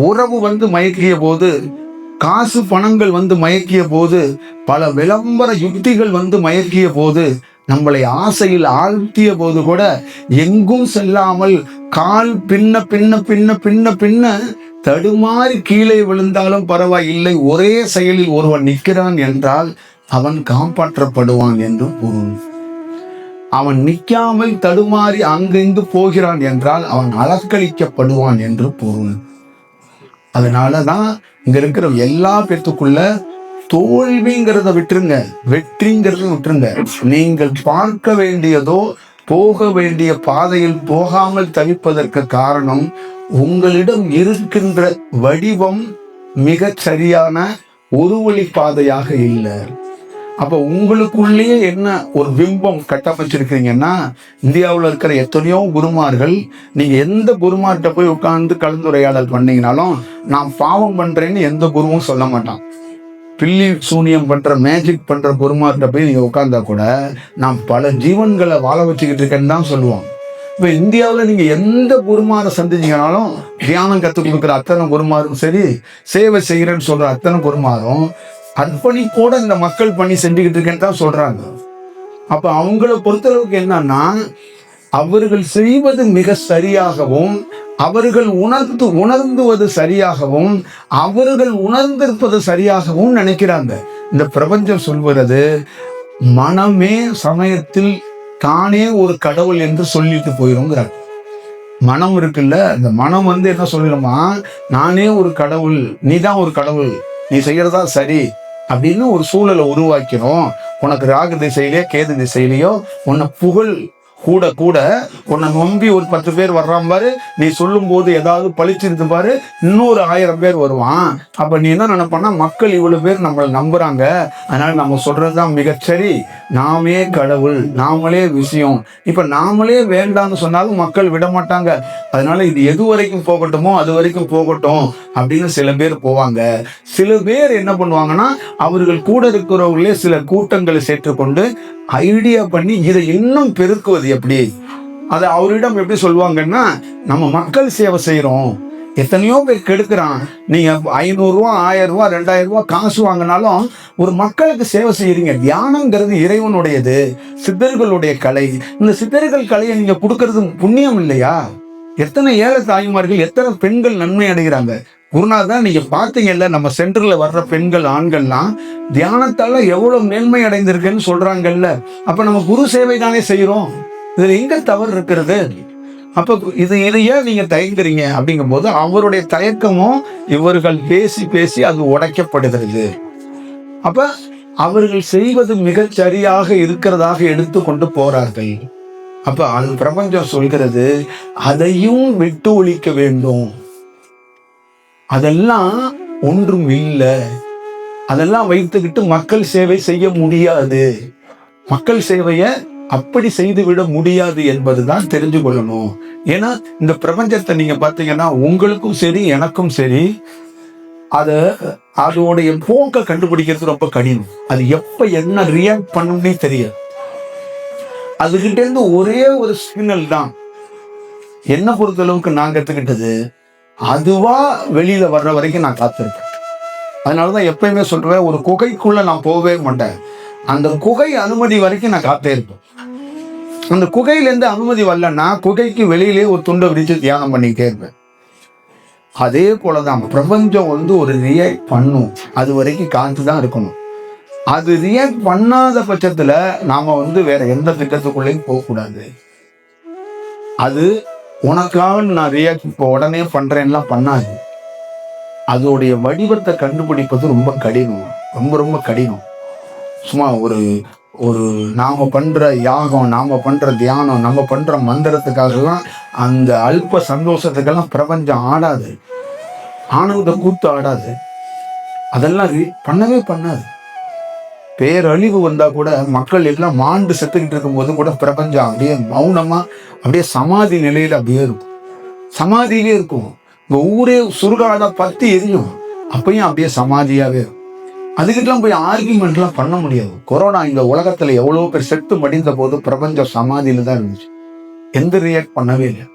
A: உறவு மயக்கிய போது, காசு பணங்கள் மயக்கிய போது, பல விளம்பர யுக்திகள் மயக்கிய போது, நம்மளை ஆசையில் ஆழ்த்திய போது கூட எங்கும் செல்லாமல் கால் பின்ன பின்ன பின்ன பின்ன பின்ன தடுமாறி கீழே விழுந்தாலும் பரவாயில்லை, ஒரே செயலில் ஒருவன் நிற்கிறான் என்றால் அவன் காப்பாற்றப்படுவான் என்று பொருள். அவன் நிற்காமல் தடுமாறி அங்கிருந்து போகிறான் என்றால் அவன் அலக்களிக்கப்படுவான் என்று பொருள். அதனாலதான் இங்க இருக்கிற எல்லா பேர்த்துக்குள்ள தோல்விங்கிறத விட்டுருங்க, வெற்றிங்கிறத விட்டுருங்க. நீங்கள் பார்க்க வேண்டியதோ போக வேண்டிய பாதையில் போகாமல் தவிப்பதற்கு காரணம் உங்களிடம் இருக்கின்ற வடிவம் மிகச் சரியான ஒரு வழி பாதையாக இல்லை. அப்ப உங்களுக்குள்ளேயே என்ன ஒரு பிம்பம் கட்டமைச்சிருக்கீங்கன்னா, இந்தியாவில் இருக்கிற எத்தனையோ குருமார்கள், நீங்க எந்த குருமார்கிட்ட போய் உட்கார்ந்து கலந்துரையாடல் பண்ணீங்கனாலும் நான் பாவம் பண்றேன்னு எந்த குருவும் சொல்ல மாட்டான். பில்லி சூனியம் பண்ற மேஜிக் பண்ற குருமார்கிட்ட போய் நீங்க உட்கார்ந்தா கூட நான் பல ஜீவன்களை வாழ வச்சுக்கிட்டு இருக்கேன்னு தான் சொல்லுவோம். இப்ப இந்தியாவில் நீங்க எந்த குருமாரை சந்திச்சீங்கனாலும் தியானம் கற்றுக் கொடுக்குற அத்தனை குருமாரும் சரி, சேவை செய்கிறேன்னு சொல்ற அத்தனை குருமாரும் அர்ப்பணிப்போட இந்த மக்கள் பணி செஞ்சுக்கிட்டு இருக்கேன்னு தான் சொல்றாங்க. அப்ப அவங்கள பொறுத்தளவுக்கு என்னன்னா, அவர்கள் செய்வது மிக சரியாகவும், அவர்கள் உணர்ந்துவது சரியாகவும், அவர்கள் உணர்ந்திருப்பது சரியாகவும் நினைக்கிறாங்க. இந்த பிரபஞ்சம் சொல்வது மனமே சமயத்தில் தானே ஒரு கடவுள் என்று சொல்லிட்டு போயிருங்கிறார். மனம் இருக்குல்ல, இந்த மனம் என்ன சொல்லிடுமா, நானே ஒரு கடவுள், நீ தான் ஒரு கடவுள், நீ செய்யறதா சரி அப்படின்னு ஒரு சூழலை உருவாக்கிறோம். உனக்கு ராகு திசையிலேயோ கேது திசையிலேயோ உன்னை கூட கூட உன்னை நம்பி ஒரு 10 பேர் வர்றான் பாரு, நீ சொல்லும் போது ஏதாவது பழிச்சிருந்து பாரு, இன்னொரு 1000 பேர் வருவான். அப்ப நீ என்ன நினைப்பனா, மக்கள் இவ்வளவு பேர் நம்மளை நம்புறாங்க, அதனால நம்ம சொல்றதுதான் மிகச்சரி, நாமே கடவுள், நாமளே விஷயம். இப்ப நாமளே வேண்டாம்னு சொன்னாலும் மக்கள் விட மாட்டாங்க. அதனால இது எது வரைக்கும் போகட்டுமோ அது வரைக்கும் போகட்டும் அப்படின்னு சில பேர் போவாங்க. சில பேர் என்ன பண்ணுவாங்கன்னா, அவர்கள் கூட இருக்கிறவர்களே சில கூட்டங்களை சேர்த்துக்கொண்டு ஐடியா பண்ணி இதை இன்னும் பெருக்குவது எப்படி, அதை அவரிடம் எப்படி சொல்லுவாங்கன்னா, நம்ம மக்கள் சேவை செய்யறோம், எத்தனையோ பேர் கெடுக்கிறான், நீங்க 500 ரூபா 1000 ரூபா 2000 ரூபா காசு வாங்கினாலும் ஒரு மக்களுக்கு சேவை செய்யறீங்க. தியானங்கிறது இறைவனுடையது, சித்தர்களுடைய கலை. இந்த சித்தர்கள் கலையை நீங்க கொடுக்கறது புண்ணியம் இல்லையா? எத்தனை ஏழை தாய்மார்கள், எத்தனை பெண்கள் நன்மை அடைகிறாங்க. குருநாதன் நீங்க பாத்தீங்கல்ல, நம்ம சென்டர்ல வர்ற பெண்கள் ஆண்கள்லாம் தியானத்தால எவ்வளவு மேன்மை அடைந்திருக்குன்னு சொல்றாங்கல்ல. அப்ப நம்ம குரு சேவை தானே செய்யறோம், இதுல எங்க தவறு இருக்கிறது? அப்ப இதையே நீங்க தயங்குறீங்க அப்படிங்கும் போது அவருடைய தயக்கமும் இவர்கள் பேசி பேசி அது உடைக்கப்படுகிறது. அப்ப அவர்கள் செய்வது மிகச் சரியாக இருக்கிறதாக எடுத்துக்கொண்டு போறார்கள். அப்ப அது பிரபஞ்சம் சொல்கிறது, அதையும் விட்டு ஒழிக்க வேண்டும். அதெல்லாம் ஒன்றும் இல்லை, அதெல்லாம் வைத்துக்கிட்டு மக்கள் சேவை செய்ய முடியாது, மக்கள் சேவைய அப்படி செய்து விட முடியாது என்பதுதான் தெரிஞ்சு கொள்ளணும். ஏன்னா இந்த பிரபஞ்சத்தை நீங்க பாத்தீங்கன்னா, உங்களுக்கும் சரி எனக்கும் சரி, அதோடைய போக்க கண்டுபிடிக்கிறது ரொம்ப கடினம். அது எப்ப என்ன ரியாக்ட் பண்ணும்னே தெரியாது. அதுகிட்ட இருந்து ஒரே ஒரு சிக்னல் தான். என்ன பொறுத்தளவுக்கு நான் கத்துக்கிட்டது, அதுவா வெளியில வர்ற வரைக்கும் நான் காத்திருப்பேன். அதனாலதான் எப்பயுமே சொல்றேன், ஒரு குகைக்குள்ள நான் போகவே மாட்டேன். அந்த குகை அனுமதி வரைக்கும் நான் காத்தே இருப்பேன். அந்த குகையிலேருந்து அனுமதி வரலன்னா குகைக்கு வெளியிலே ஒரு துண்டை விரிச்சு தியானம் பண்ணிக்கிட்டே இருப்பேன். அதே போலதான் பிரபஞ்சம் ஒரு ரியாக்ட் பண்ணும், அது வரைக்கும் காத்து தான் இருக்கணும். அது ரியாக்ட் பண்ணாத பட்சத்துல நாம வேற எந்த திட்டத்துக்குள்ளேயும் போகக்கூடாது. அது உனக்காக நான் ரியாக்ட் இப்போ உடனே பண்றேன்லாம் பண்ணாது. அதோடைய வடிவத்தை கண்டுபிடிப்பது ரொம்ப கடினம், ரொம்ப ரொம்ப கடினம். சும்மா ஒரு நாம பண்ற யாகம், நாம பண்ற தியானம், நம்ம பண்ற மந்திரத்துக்காகலாம் அந்த அல்ப சந்தோஷத்துக்கெல்லாம் பிரபஞ்சம் ஆடாது, ஆனந்த கூத்து ஆடாது. அதெல்லாம் பண்ணவே பண்ணாது. பேரழிவு வந்தா கூட மக்கள் எல்லாம் மாண்டு செத்துக்கிட்டு இருக்கும் போது கூட பிரபஞ்சம் அப்படியே மௌனமா அப்படியே சமாதி நிலையில அப்படியே இருக்கும், சமாதியிலே இருக்கும். இந்த ஊரே சுருகாத பத்தி எரியும், அப்பயும் அப்படியே சமாதியாவே இருக்கும். அதுக்கிட்டலாம் போய் ஆர்கியூமெண்ட்லாம் பண்ண முடியாது. கொரோனா இந்த உலகத்துல எவ்வளவு பேர் செத்து மடிந்த போது பிரபஞ்சம் சமாதியில தான் இருந்துச்சு, எந்த ரியாக்ட் பண்ணவே இல்லை.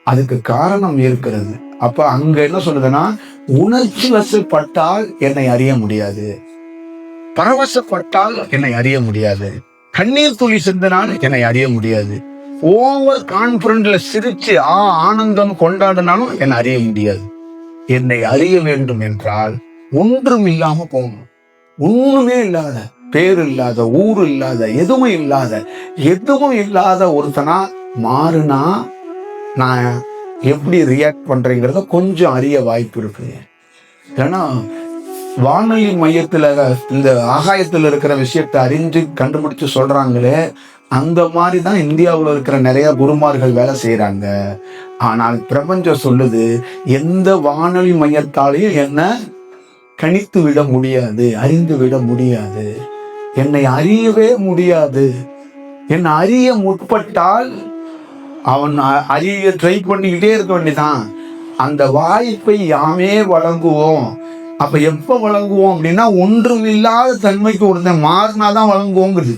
A: அதுக்கு காரணம் இருக்கிறது. அப்ப அங்க என்ன சொல்லுதுன்னா, உணர்ச்சி வசப்பட்டால் என்னை அறிய முடியாது, பரவசப்பட்டால் என்னை அறிய முடியாது, கண்ணீர் துளி சிந்தினால் என்னை அறிய முடியாது, ஓவர் கான்பிடன்ட்ல சிரிச்சு ஆனந்தம் கொண்டாடினாலும் என்னை அறிய முடியாது. என்னை அறிய வேண்டும் என்றால் ஒன்றும் இல்லாம போகணும். ஒண்ணுமே இல்லாத, பேர் இல்லாத, ஊர் இல்லாத, எதுவும் இல்லாத ஒருத்தனா மாறுனா நான் எப்படி ரியாக்ட் பண்றேங்கிறத கொஞ்சம் அறிய வாய்ப்பு இருக்கு. ஏன்னா வானொலி மையத்துல இந்த ஆகாயத்துல இருக்கிற விஷயத்தை அறிஞ்சு கண்டுபிடிச்சு சொல்றாங்களே, அந்த மாதிரி தான் இந்தியாவில் இருக்கிற நிறைய குருமார்கள் வேலை செய்யறாங்க. ஆனால் பிரபஞ்சம் சொல்லுது, எந்த வானொலி மையத்தாலையும் என்ன கணித்து விட முடியாது, அறிந்து விட முடியாது, என்னை அறியவே முடியாது. என்னை அறிய முற்பட்டால் அவன் அறிய ட்ரை பண்ணிக்கிட்டே இருக்க வேண்டியதான். அந்த வாய்ப்பை யாமே வழங்குவோம். அப்ப எப்ப வழங்குவோம் அப்படின்னா, ஒன்றும் இல்லாத தன்மைக்கு ஒருத்தன் மாறினாதான் வழங்குவோங்குது.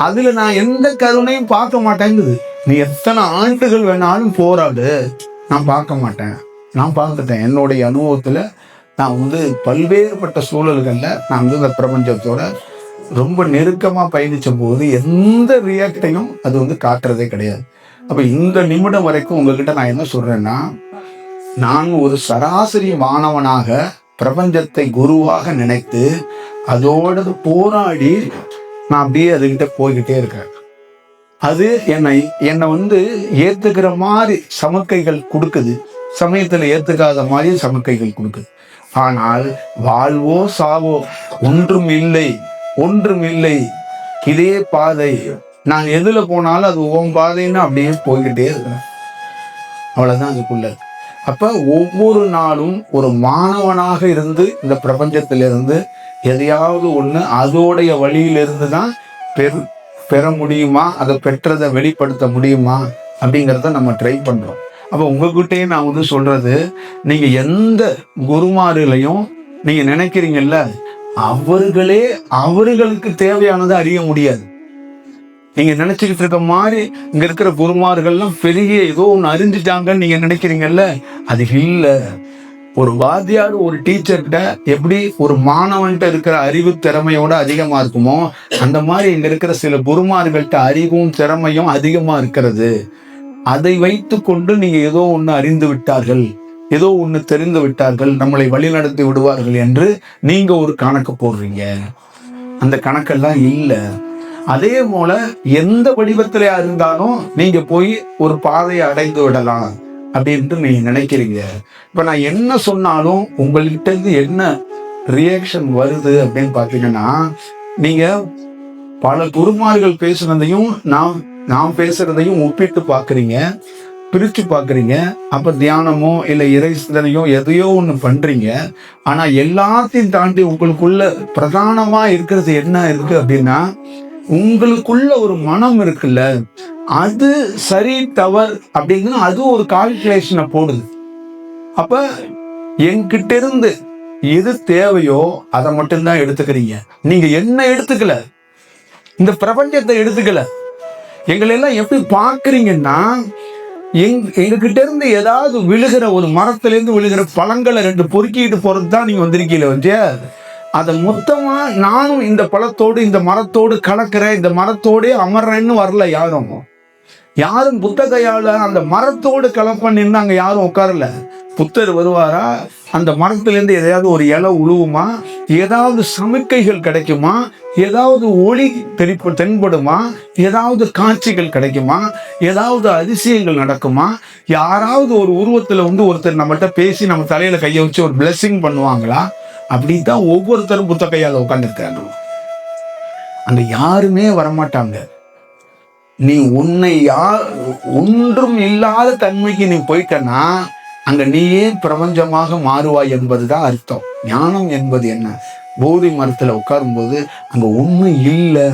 A: அதுல நான் எந்த கருணையும் பார்க்க மாட்டேங்குது. நீ எத்தனை ஆண்டுகள் வேணாலும் போராடு, நான் பார்க்க மாட்டேன். நான் பார்த்துட்டேன் என்னுடைய அனுபவத்துல. நான் பல்வேறுபட்ட சூழல்கள்ல நான் இந்த பிரபஞ்சத்தோட ரொம்ப நெருக்கமா பயணிச்ச போது எந்த ரியாக்டையும் அது காட்டுறதே கிடையாது. அப்ப இந்த நிமிடம் வரைக்கும் உங்ககிட்ட நான் என்ன சொல்றேன்னா, நான் ஒரு சராசரி மாணவனாக பிரபஞ்சத்தை குருவாக நினைத்து அதோட போராடி நான் அப்படியே அதுகிட்ட போய்கிட்டே இருக்கேன். அது என்னை ஏத்துக்கிற மாதிரி சமக்கைகள் கொடுக்குது, சமயத்துல ஏத்துக்காத மாதிரி சமக்கைகள் கொடுக்குது. ஆனால் வாழ்வோ சாவோ ஒன்றும் இல்லை, இதே பாதை, நான் எதுல போனாலும் அது உன் பாதைன்னு அப்படியே போய்கிட்டே இருக்கிறேன். அவ்வளவுதான் அதுக்குள்ள. அப்ப ஒவ்வொரு நாளும் ஒரு மாணவனாக இருந்து இந்த பிரபஞ்சத்திலிருந்து எதையாவது ஒண்ணு அதோடைய வழியிலிருந்து தான் பெற முடியுமா, அதை பெற்றதை வெளிப்படுத்த முடியுமா அப்படிங்கிறத நம்ம ட்ரை பண்றோம். அப்ப உங்ககிட்டயே நான் வந்து சொல்றது, நீங்க எந்த குருமார்களையும் நீங்க நினைக்கிறீங்கல்ல, அவர்களே அவர்களுக்கு தேவையானதை அறிய முடியாது. நீங்க நினைச்சுக்கிட்டு இருக்க மாதிரி இங்க இருக்கிற குருமார்கள்லாம் பெரிய ஏதோ ஒன்று அறிஞ்சிட்டாங்கன்னு நீங்க நினைக்கிறீங்கல்ல, அது இல்ல. ஒரு வாத்தியார் ஒரு டீச்சர்கிட்ட எப்படி ஒரு மாணவன்கிட்ட இருக்கிற அறிவு திறமையோட அதிகமா இருக்குமோ, அந்த மாதிரி இங்க இருக்கிற சில குருமார்கள்ட்ட அறிவும் திறமையும் அதிகமா இருக்கிறது. அதை வைத்து கொண்டு நீங்க ஏதோ ஒன்று அறிந்து விட்டார்கள், ஏதோ ஒன்று தெரிந்து விட்டார்கள், நம்மளை வழிநடத்தி விடுவார்கள் என்று நீங்க ஒரு கணக்கு போடுறீங்க. அந்த கணக்கெல்லாம் இல்லை. அதே போல எந்த வடிவத்திலையா இருந்தாலும் நீங்க போய் ஒரு பாதையை அடைந்து விடலாம் அப்படின்ட்டு நீங்க நினைக்கிறீங்க. இப்ப நான் என்ன சொன்னாலும் உங்கள்கிட்ட இருந்து என்ன ரியாக்ஷன் வருது அப்படின்னு பாத்தீங்கன்னா, நீங்க பல குருமார்கள் பேசுனதையும் நான் பேசுறதையும் ஒப்பிட்டு பாக்குறீங்க, பிரிச்சு பாக்குறீங்க. அப்ப தியானமோ இல்ல இறை சிந்தனையோ எதையோ ஒண்ணு பண்றீங்க. ஆனா எல்லாத்தையும் தாண்டி உங்களுக்குள்ள பிரதானமா இருக்கிறது என்ன இருக்கு அப்படின்னா, உங்களுக்குள்ள ஒரு மனம் இருக்குல்ல, அது சரி தவறு அப்படிங்கிற அது ஒரு கால்குலேஷனை போடுது. அப்ப என்கிட்ட இருந்து எது தேவையோ அதை மட்டும்தான் எடுத்துக்கிறீங்க. நீங்க என்ன எடுத்துக்கல, இந்த பிரபஞ்சத்தை எடுத்துக்கல. எங்களை எல்லாம் எப்படி பாக்குறீங்கன்னா, எங்க கிட்ட இருந்து ஏதாவது விழுகிற ஒரு மரத்துல இருந்து விழுகிற பழங்களை 2 பொறுக்கிட்டு போறது தான் நீங்க வந்திருக்கீங்களே வந்து, அதை மொத்தமா நானும் இந்த பழத்தோடு இந்த மரத்தோடு கலக்கிறேன், இந்த மரத்தோடே அமர்றேன்னு வரல யாரும். புத்த கையால அந்த மரத்தோடு கலப்பண்ணின்னு அங்க யாரும் உட்காரல. புத்தர் வருவாரா, அந்த மரத்திலிருந்து எதையாவது ஒரு இலை உழுவுமா, ஏதாவது சமிக்கைகள் கிடைக்குமா, ஏதாவது ஒளி தென்படுமா, ஏதாவது காட்சிகள் கிடைக்குமா, ஏதாவது அதிசயங்கள் நடக்குமா, யாராவது ஒரு உருவத்துல வந்து ஒருத்தர் நம்மள்கிட்ட பேசி நம்ம தலையில கையை வச்சு ஒரு பிளெஸிங் பண்ணுவாங்களா? அப்படித்தான் ஒவ்வொருத்தரும் புத்த கையால உட்கார்ந்துருக்காங்க. அங்க யாருமே வரமாட்டாங்க. நீ உன்னை ஒன்றும் இல்லாத தன்மைக்கு நீ போயிட்டனா அங்க நீயே பிரபஞ்சமாக மாறுவாய் என்பதுதான் அர்த்தம். ஞானம் என்பது என்ன? போதி மரத்துல உட்காரும் போது அங்க ஒண்ணும் இல்லை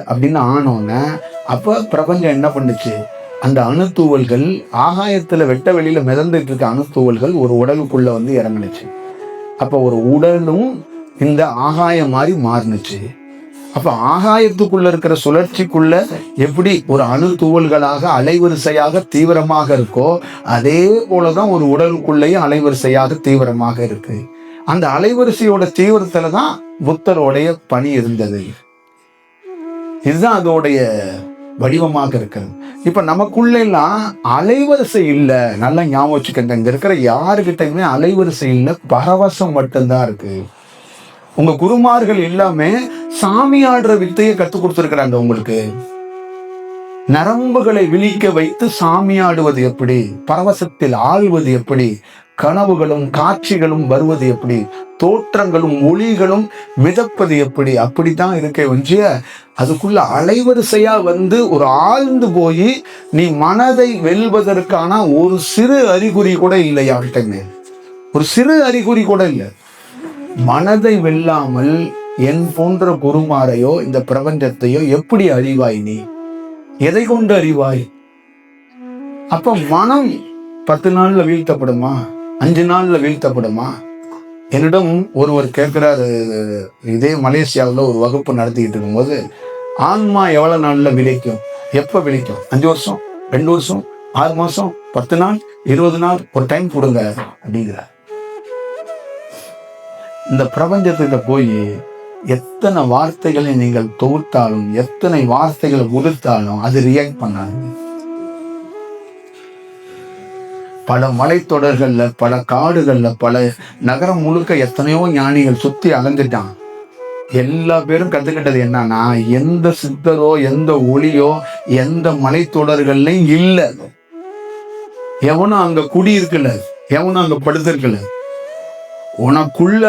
A: அப்படின்னு ஆனோன்னு அப்ப பிரபஞ்சம் என்ன பண்ணுச்சு? அந்த அணுத்தூவல்கள் ஆகாயத்துல வெட்ட வெளியில மிதந்துட்டு இருக்க அணுத்தூவல்கள் ஒரு உடலுக்குள்ள வந்து இறங்குனுச்சு. அப்ப ஒரு உடலும் இந்த ஆகாயம் மாதிரி மாறுனுச்சு. அப்ப ஆகாயத்துக்குள்ள இருக்கிற சுழற்சிக்குள்ள எப்படி ஒரு அணு தூவல்களாக அலைவரிசையாக தீவிரமாக இருக்கோ, அதே போலதான் ஒரு உடலுக்குள்ளேயும் அலைவரிசையாக தீவிரமாக இருக்கு. அந்த அலைவரிசையோட தீவிரத்துலதான் புத்தருடைய பணி இருந்தது. இதுதான் அதோடைய வடிவமாக இருக்கிறது. இப்ப நமக்குள்ள எல்லாம் அலைவரிசை இல்லை. நல்லா ஞாபகம் வச்சுக்கங்க, இங்க இருக்கிற யாருக்கிட்டையுமே அலைவரிசை இல்லை, பரவசம் மட்டும்தான் இருக்கு. உங்க குருமார்கள் எல்லாமே சாமி ஆடுற வித்தையை கத்துக் கொடுத்திருக்கிறாங்க உங்களுக்கு. நரம்புகளை விழிக்க வைத்து சாமி ஆடுவது எப்படி, பரவசத்தில் ஆழ்வது எப்படி, கனவுகளும் காட்சிகளும் வருவது எப்படி, தோற்றங்களும் ஒளிகளும் மிதப்பது எப்படி, அப்படித்தான் இருக்க ஒன்றிய அதுக்குள்ள அலைவரிசையா வந்து ஒரு ஆழ்ந்து போய் நீ மனதை வெல்வதற்கான ஒரு சிறு அறிகுறி கூட இல்லை யார்கிட்டமே. ஒரு சிறு அறிகுறி கூட இல்லை. மனதை வெல்லாமல் என் போன்ற குருமாரையோ இந்த பிரபஞ்சத்தையோ எப்படி அறிவாய்? நீ எதை கொண்டு அறிவாய்? அப்ப மனம் 10 நாள்ல வீழ்த்தப்படுமா? 5 நாள்ல வீழ்த்தப்படுமா? என்னிடம் ஒருவர் கேட்கிறாரு, இதே மலேசியாவில் ஒரு வகுப்பு நடத்திக்கிட்டு இருக்கும்போது, ஆன்மா எவ்வளவு நாள்ல விழிக்கும், எப்ப விழிக்கும்? 5 வருஷம், 2 வருஷம், 6 மாசம், 10 நாள், 20 நாள், ஒரு டைம் கொடுங்க அப்படிங்கிறார். இந்த பிரபஞ்சத்துல போய் எத்தனை வார்த்தைகளை நீங்கள் தொகுத்தாலும், எத்தனை வார்த்தைகளை உதிர்த்தாலும் அது ரியாக்ட் பண்ணாது. பல மலைத்தொடர்கள்ல, பல காடுகள்ல, பல நகரம் முழுக்க எத்தனையோ ஞானிகள் சுத்தி அலைஞ்சிட்டான். எல்லா பேரும் கத்துக்கிட்டது என்னன்னா, எந்த சித்தரோ எந்த ஒளியோ எந்த மலைத்தொடர்கள்லையும் இல்லை. எவனும் அங்க குடி இருக்குல்ல, எவனும் அங்க படுத்திருக்கல. உனக்குள்ள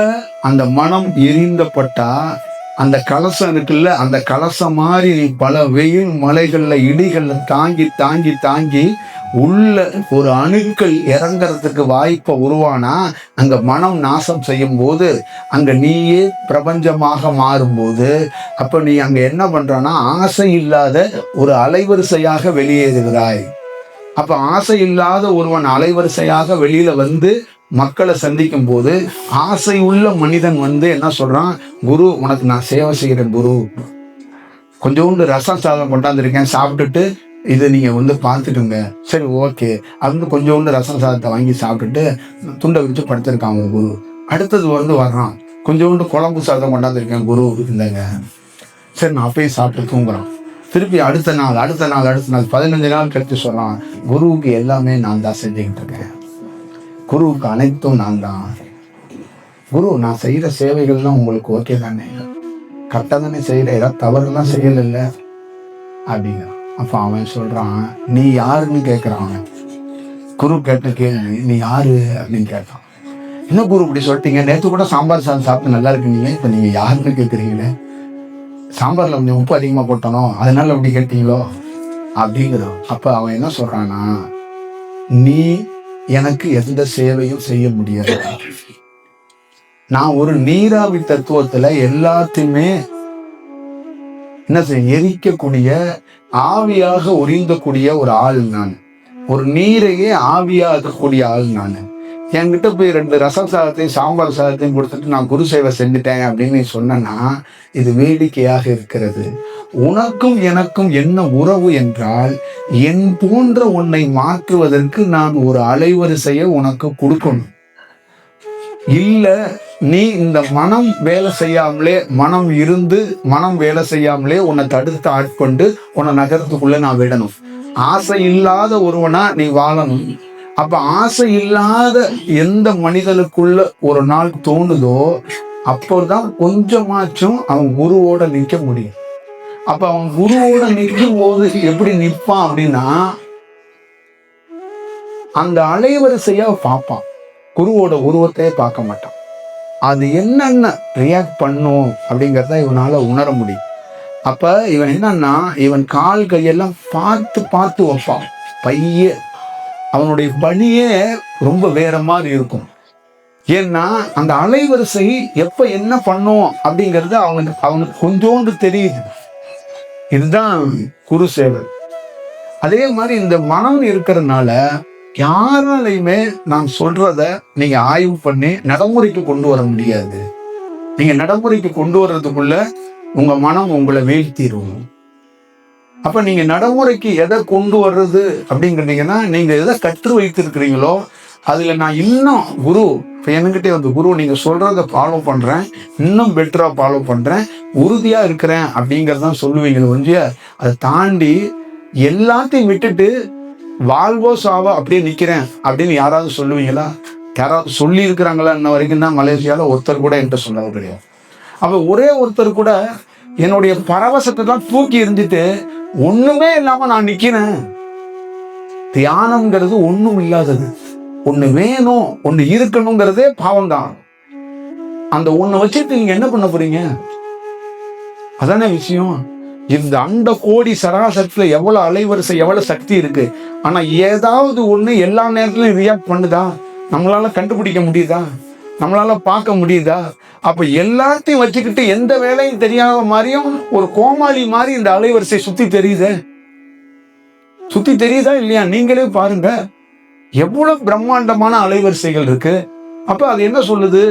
A: அந்த மனம் எரிந்தப்பட்டா அந்த கலசம் இருக்குல்ல, அந்த கலசம் மாதிரி பல வெயில் மலைகள்ல இடிகள்ல தாங்கி தாங்கி தாங்கி உள்ள ஒரு அணுக்கள் இறங்கறதுக்கு வாய்ப்பை உருவானா அங்க மனம் நாசம் செய்யும் போது அங்க நீயே பிரபஞ்சமாக மாறும்போது அப்ப நீ அங்க என்ன பண்றனா ஆசை இல்லாத ஒரு அலைவரிசையாக வெளியேறுகிறாய். அப்ப ஆசை இல்லாத ஒருவன் அலைவரிசையாக வெளியில வந்து மக்களை சந்திக்கும் போது ஆசை உள்ள மனிதன் வந்து என்ன சொல்றான், குரு உனக்கு நான் சேவை செய்கிறேன் குரு, கொஞ்சோண்டு ரசம் சாதம் கொண்டாந்துருக்கேன், சாப்பிட்டுட்டு இதை நீங்க வந்து பார்த்துட்டுங்க, சரி ஓகே அப்படின்னு கொஞ்சோண்டு ரசம் சாதத்தை வாங்கி சாப்பிட்டுட்டு துண்டை வச்சு படுத்திருக்காங்க குரு. அடுத்தது வந்து வர்றான், கொஞ்சோண்டு குழம்பு சாதம் கொண்டாந்துருக்கேன் குரு, இல்லைங்க, சரி நான் அப்பயும் சாப்பிட்டு தூங்குறான். திருப்பி அடுத்த நாள் 15 நாள் கழித்து சொல்றான், குருவுக்கு எல்லாமே நான் தான் செஞ்சுக்கிட்டு இருக்கேன், குருவுக்கு அனைத்தும் நான் தான், குரு நான் செய்யற சேவைகள்லாம் உங்களுக்கு ஓகே தானே, கரெக்டாக தானே செய்யற, ஏதாவது தவறுலாம் செய்யல அப்படிங்கிறான். அப்ப அவன் சொல்றான், நீ யாருன்னு கேட்கிறான். அவன் குரு கேட்ட கேள்வி நீ யாரு அப்படின்னு கேட்டான். என்ன குரு இப்படி சொல்லிட்டீங்க, நேற்று கூட சாம்பார் சாதம் சாப்பிட்டு நல்லா இருக்குனீங்க, இப்ப நீங்க யாருன்னு கேட்குறீங்களே, சாம்பார்ல கொஞ்சம் உப்பு அதிகமா போட்டனோ அதனால அப்படி கேட்டீங்களோ அப்படிங்கிறோம். அப்ப அவன் என்ன சொல்றான்னா, நீ எனக்கு எந்த சேவையும் செய்ய முடியாது, நான் ஒரு நீராவி தத்துவத்துல எல்லாத்தையுமே என்ன செய்ய எரிக்கக்கூடிய ஆவியாக உறிந்தக்கூடிய ஒரு ஆள் நான், ஒரு நீரையே ஆவியாகக்கூடிய ஆள் நான். என்கிட்ட போய் 2 ரசம் சாதத்தையும் சாம்பார் சாதத்தையும் கொடுத்துட்டு நான் குரு சேவை செஞ்சுட்டேன் அப்படின்னு நீ சொன்னா இது வேடிக்கையாக இருக்கிறது. உனக்கும் எனக்கும் என்ன உறவு என்றால், என் போன்ற உன்னை மாற்றுவதற்கு நான் ஒரு அலைவரிசையை உனக்கு கொடுக்கணும். இல்ல நீ இந்த மனம் வேலை செய்யாமலே, மனம் இருந்து மனம் வேலை செய்யாமலே உன்னை தடுத்து ஆட்கொண்டு உன்னை நகரத்துக்குள்ள நான் விடணும். ஆசை இல்லாத ஒருவனா நீ வாழணும். அப்ப ஆசை இல்லாத எந்த மனிதனுக்குள்ள ஒரு நாள் தோணுதோ அப்போதான் கொஞ்சமாச்சும் அவன் குருவோட நிற்க முடியும். அப்ப அவன் குருவோட நிற்கும் போது எப்படி நிற்பான் அப்படின்னா, அந்த அலைவரிசையா பார்ப்பான், குருவோட உருவத்தையே பார்க்க மாட்டான். அது என்னென்ன ரியாக்ட் பண்ணும் அப்படிங்கிறத இவனால உணர முடியும். அப்ப இவன் என்னன்னா, இவன் கால் கையெல்லாம் பார்த்து பார்த்து வைப்பான். பைய அவனுடைய பணியே ரொம்ப வேற மாதிரி இருக்கும். ஏன்னா அந்த அலைவரிசை எப்ப என்ன பண்ணும் அப்படிங்கிறது அவனுக்கு கொஞ்சோண்டு தெரியுது. இதுதான் குரு சேவை. அதே மாதிரி இந்த மனம் இருக்கிறதுனால யாராலையுமே நான் சொல்றத நீங்க ஆய்வு பண்ணி நடைமுறைக்கு கொண்டு வர முடியாது. நீங்க நடைமுறைக்கு கொண்டு வர்றதுக்குள்ள உங்க மனம் உங்களை வீழ்த்திடும். அப்ப நீங்க நடைமுறைக்கு எதை கொண்டு வர்றது அப்படிங்கிறீங்கன்னா, நீங்க எதை கற்று வைத்திருக்கிறீங்களோ அதுல நான் இன்னும் குரு இப்ப என்கிட்டே வந்து குரு நீங்க சொல்றத ஃபாலோ பண்றேன், இன்னும் பெட்டரா ஃபாலோ பண்றேன், உறுதியா இருக்கிறேன் அப்படிங்கறதான் சொல்லுவீங்க ஒழிய அதை தாண்டி எல்லாத்தையும் விட்டுட்டு வாழ்வோ சாவோ அப்படியே நிக்கிறேன் அப்படின்னு யாராவது சொல்லுவீங்களா? யாராவது சொல்லி இருக்கிறாங்களா? இன்ன வரைக்கும் தான் மலேசியால ஒருத்தர் கூட என்கிட்ட சொன்னது கிடையாது. அப்ப ஒரே ஒருத்தர் கூட என்னுடைய பரவசத்தை தான் தூக்கி எறிஞ்சிட்டு ஒண்ணுமே இல்லாம நான் நிக்கிறேன். தியானம்ங்கிறது ஒண்ணும் இல்லாதது, ஒண்ணு வேணும் ஒண்ணு இருக்கணுங்கிறதே பாவம் தான். அந்த ஒண்ணு வச்சுட்டு நீங்க என்ன பண்ண போறீங்க? அதானே விஷயம். இந்த அண்ட கோடி சராசரத்துல எவ்வளவு அலைவரிசை எவ்வளவு சக்தி இருக்கு. ஆனா ஏதாவது ஒண்ணு எல்லா நேரத்திலும் ரியாக்ட் பண்ணுதா? நம்மளால கண்டுபிடிக்க முடியுதா? நம்மளால பார்க்க முடியுதா? அப்ப எல்லாத்தையும் வச்சுக்கிட்டு எந்த வேலையும் தெரியாத மாதிரியும் ஒரு கோமாளி மாதிரி இந்த அலைவரிசை சுத்தி தெரியுதா இல்லையா? நீங்களே பாருங்க, எவ்வளவு பிரம்மாண்டமான அலைவரிசைகள் இருக்கு. அப்ப அது என்ன சொல்லுது?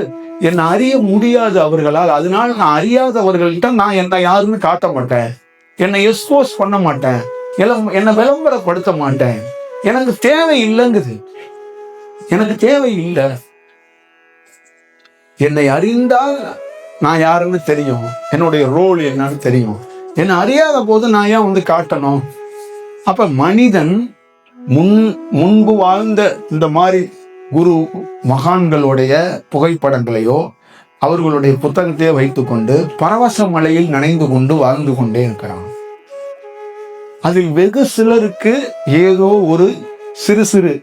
A: என்னை அறிய முடியாது அவர்களால், அதனால நான் அறியாதவர்கள்ட்ட நான் என்ன யாருன்னு காட்ட மாட்டேன், என்னை எக்ஸ்போஸ் பண்ண மாட்டேன், என்னை விளம்பரப்படுத்த மாட்டேன். எனக்கு தேவை இல்லைங்குது. எனக்கு தேவை இல்லை. என்னை அறிந்தால் நான் யாருன்னு தெரியும், என்னுடைய ரோல் என்னன்னு தெரியும். என்னை அறியாத போது நான் ஏன் வந்து காட்டணும்? அப்ப மனிதன் முன்பு வாழ்ந்த இந்த மாதிரி குரு மகான்களுடைய புகைப்படங்களையோ அவர்களுடைய புத்தகத்தையோ வைத்துக்கொண்டு பரவச மலையில் நனைந்து கொண்டு வாழ்ந்து கொண்டே இருக்கிறான். அதில் வெகு சிலருக்கு ஏதோ ஒரு சிறு சிறு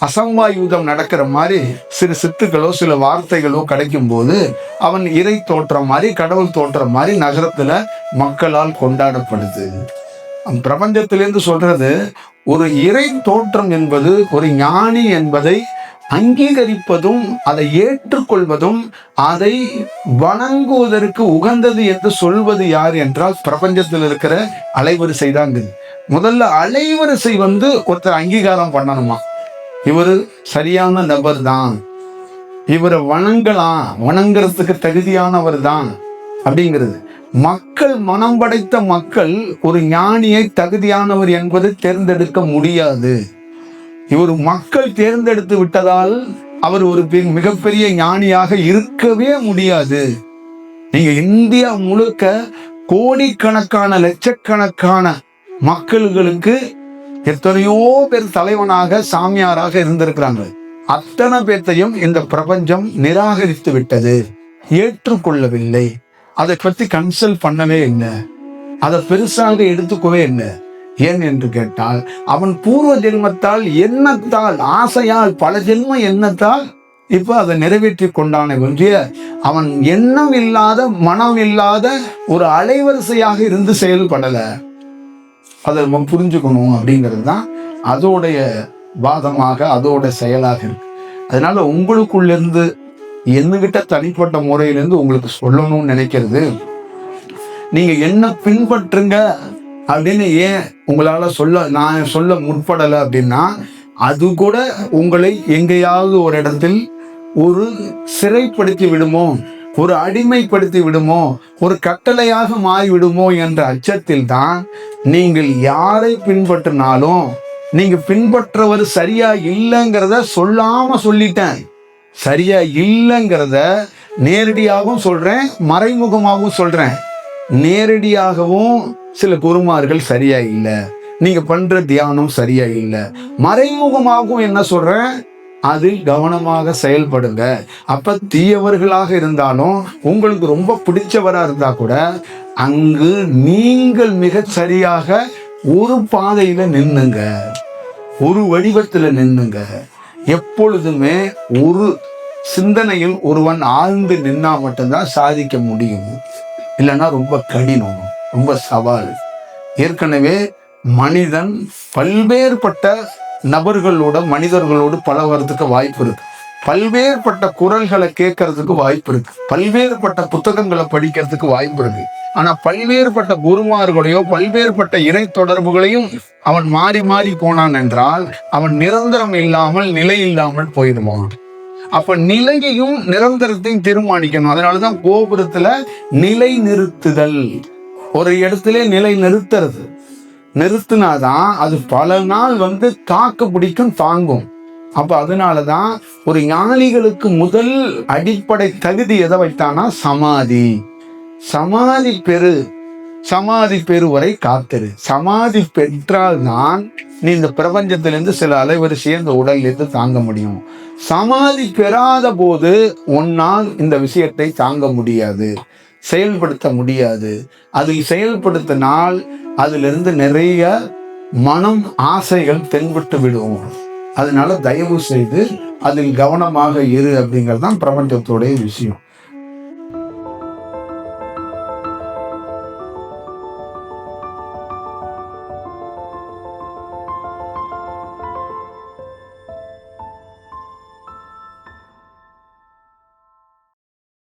A: அசம்பாயுதம் நடக்கிற மாதிரி சிறு சித்துக்களோ சில வார்த்தைகளோ கிடைக்கும் போது அவன் இறை தோற்றம் மாதிரி கடவுள் தோற்றம் மாதிரி நகரத்துல மக்களால் கொண்டாடப்படுது. பிரபஞ்சத்திலிருந்து சொல்றது, ஒரு இறை தோற்றம் என்பது ஒரு ஞானி என்பதை அங்கீகரிப்பதும் அதை ஏற்றுக்கொள்வதும் அதை வணங்குவதற்கு உகந்தது என்று சொல்வது யார் என்றால் பிரபஞ்சத்தில் இருக்கிற அலைவரிசை தான். முதல்ல அலைவரிசை ஒருத்தர் அங்கீகாரம் பண்ணணுமா, இவரு சரியான நபர் தான், இவரை வணங்கலாம், வணங்குறதுக்கு தகுதியானவர் தான் அப்படிங்கிறது. மக்கள், மனம் படைத்த மக்கள் ஒரு ஞானியை தகுதியானவர் என்பதை தேர்ந்தெடுக்க முடியாது. இவர் மக்கள் தேர்ந்தெடுத்து விட்டதால் அவர் ஒரு மிகப்பெரிய ஞானியாக இருக்கவே முடியாது. நீங்க இந்தியா முழுக்க கோடிக்கணக்கான லட்சக்கணக்கான மக்களுக்கு எத்தனையோ பேர் தலைவனாக சாமியாராக இருந்திருக்கிறாங்க. அத்தனை பேர்த்தையும் இந்த பிரபஞ்சம் நிராகரித்து விட்டது, ஏற்றுக்கொள்ளவில்லை. அதை பற்றி கன்சல்ட் பண்ணவே இல்லை, அதை பெருசாக எடுத்துக்கவே இல்லை. ஏன் என்று கேட்டால், அவன் பூர்வ ஜென்மத்தால், எண்ணத்தால், ஆசையால், பல ஜென்ம எண்ணத்தால் இப்ப அதை நிறைவேற்றி கொண்டானே ஒன்றிய அவன் எண்ணம் இல்லாத, மனம் இல்லாத ஒரு அலைவரிசையாக இருந்து செயல்படல. அதை நம்ம புரிஞ்சுக்கணும் அப்படிங்கிறது தான் அதோடைய வாதமாக, அதோட செயலாக இருக்கு. அதனால உங்களுக்குள்ளிருந்து, என்னகிட்ட தனிப்பட்ட முறையிலிருந்து உங்களுக்கு சொல்லணும்னு நினைக்கிறது, நீங்க என்ன பின்பற்றுங்க அப்படின்னு ஏன் உங்களால நான் சொல்ல முற்படலை அப்படின்னா, அது கூட உங்களை எங்கேயாவது ஒரு இடத்தில் ஒரு சிறைப்படுத்தி விடுமோ, ஒரு அடிமைப்படுத்தி விடுமோ, ஒரு கட்டளையாக மாறிவிடுமோ என்ற அச்சத்தில் தான் நீங்கள் யாரை பின்பற்றினாலும், நீங்க பின்பற்றவர் சரியா இல்லைங்கிறத சொல்லாம சொல்லிட்டேன். சரியா இல்லைங்கிறத நேரடியாகவும் சொல்றேன், மறைமுகமாகவும் சொல்றேன். நேரடியாகவும் சில குருமார்கள் சரியா இல்லை, நீங்க பண்ற தியானம் சரியா இல்லை. மறைமுகமாகவும் என்ன சொல்றேன், அதில் கவனமாக செயல்படுங்க. அப்ப தீயவர்களாக இருந்தாலும், உங்களுக்கு ரொம்ப பிடிச்சவரா இருந்தா கூட, அங்கு நீங்கள் மிக சரியாக ஒரு பாதையில நின்னுங்க, ஒரு வடிவத்துல நின்னுங்க. எப்பொழுதுமே ஒரு சிந்தனையில் ஒருவன் ஆழ்ந்து நின்னா மட்டும்தான் சாதிக்க முடியும். இல்லைன்னா ரொம்ப கடினம், ரொம்ப சவால். ஏற்கனவே மனிதன் பல்வேறுபட்ட நபர்களோட, மனிதர்களோடு பழகிறதுக்கு வாய்ப்பு இருக்கு, பல்வேறுபட்ட குரல்களை கேட்கறதுக்கு வாய்ப்பு இருக்கு, பல்வேறுபட்ட புத்தகங்களை படிக்கிறதுக்கு வாய்ப்பு இருக்கு. ஆனா பல்வேறுபட்ட குருமார்களையோ பல்வேறுபட்ட இறை தொடர்புகளையும் அவன் மாறி மாறி போனான் என்றால் அவன் நிரந்தரம் இல்லாமல், நிலை இல்லாமல் போயிடுவான். அப்ப நிலையையும் நிரந்தரத்தையும் தீர்மானிக்கணும். அதனாலதான் கோபுரத்துல நிலை நிறுத்துதல், ஒரு இடத்துல நிலை நிறுத்தினாதான் அது பல நாள் தாக்கு பிடிக்கும், தாங்கும். அப்ப அதனாலதான் ஒரு ஞானிகளுக்கு முதல் அடிப்படை தகுதி எதை வைத்தானா, சமாதி. சமாதி பெரு வரை காத்திரு. சமாதி பெற்றால் தான் நீ இந்த பிரபஞ்சத்திலிருந்து சில அலைவரிசையை இந்த உடலிலிருந்து தாங்க முடியும். சமாதி பெறாத போது உன்னால் இந்த விஷயத்தை தாங்க முடியாது, செயல்படுத்த முடியாது. அதை செயல்படுத்தினால் அதிலிருந்து நிறைய மனம், ஆசைகள் தென்பட்டு விடும். அதனால தயவு செய்து அதில் கவனமாக இரு அப்படிங்கிறது தான் பிரபஞ்சத்தோடைய விஷயம்.